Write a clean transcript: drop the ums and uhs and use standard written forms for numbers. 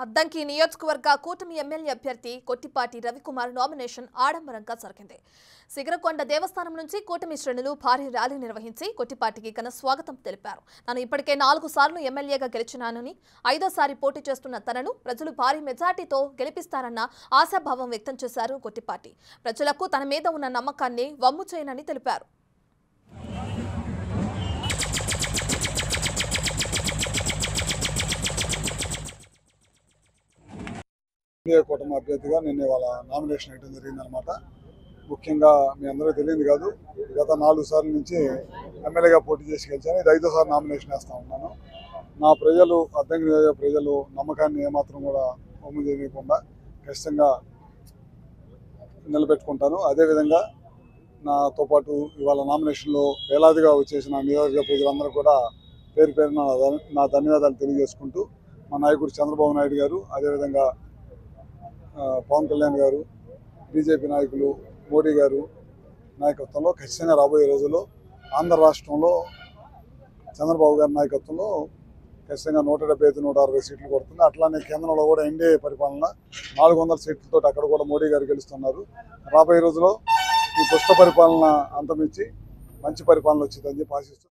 అద్దంకి నియోజకవర్గ కూటమి ఎమ్మెల్యే అభ్యర్థి కొట్టిపాటి రవికుమార్ నామినేషన్ ఆడంబరంగా జరిగింది. సిగరకొండ దేవస్థానం నుంచి కూటమి శ్రేణులు భారీ ర్యాలీ నిర్వహించి కొట్టిపాటికి ఘన స్వాగతం తెలిపారు. తాను ఇప్పటికే 4 సార్లు ఎమ్మెల్యేగా గెలిచినానని, 5వ సారి పోటీ చేస్తున్న తనను ప్రజలు భారీ మెజార్టీతో గెలిపిస్తారన్న ఆశాభావం వ్యక్తం చేశారు కొట్టిపాటి. ప్రజలకు తన మీద ఉన్న నమ్మకాన్ని వమ్ము చేయనని తెలిపారు. కూటమి అభ్యర్థిగా నేను ఇవాళ నామినేషన్ వేయడం జరిగిందనమాట. ముఖ్యంగా మీ అందరికీ తెలియదు కాదు, గత 4 సార్ల నుంచి ఎమ్మెల్యేగా పోటీ చేసి గెలిచాను. ఇది 5వ సారి నామినేషన్ వేస్తూ ఉన్నాను. నా ప్రజలు, అద్దంకి నియోజక ప్రజలు నమ్మకాన్ని ఏమాత్రం కూడా వమ్ము చేయకుండా ఖచ్చితంగా నిలబెట్టుకుంటాను. అదేవిధంగా నాతో పాటు ఇవాళ నామినేషన్లో వేలాదిగా వచ్చేసిన నియోజక ప్రజలందరూ కూడా పేరు పేరున నా ధన్యవాదాలు తెలియజేసుకుంటూ, మా నాయకుడు చంద్రబాబు నాయుడు గారు, అదేవిధంగా పవన్ కళ్యాణ్ గారు, బీజేపీ నాయకులు మోడీ గారు నాయకత్వంలో ఖచ్చితంగా రాబోయే రోజుల్లో ఆంధ్ర రాష్ట్రంలో చంద్రబాబు గారి నాయకత్వంలో ఖచ్చితంగా 175-160 సీట్లు కొడుతుంది. అట్లానే కేంద్రంలో కూడా ఎన్డీఏ పరిపాలన 400 సీట్లతో అక్కడ కూడా మోడీ గారు గెలుస్తున్నారు. రాబోయే రోజుల్లో ఈ దుష్ట పరిపాలన అంతమించి మంచి పరిపాలన వచ్చిందని చెప్పి ఆశిస్తూ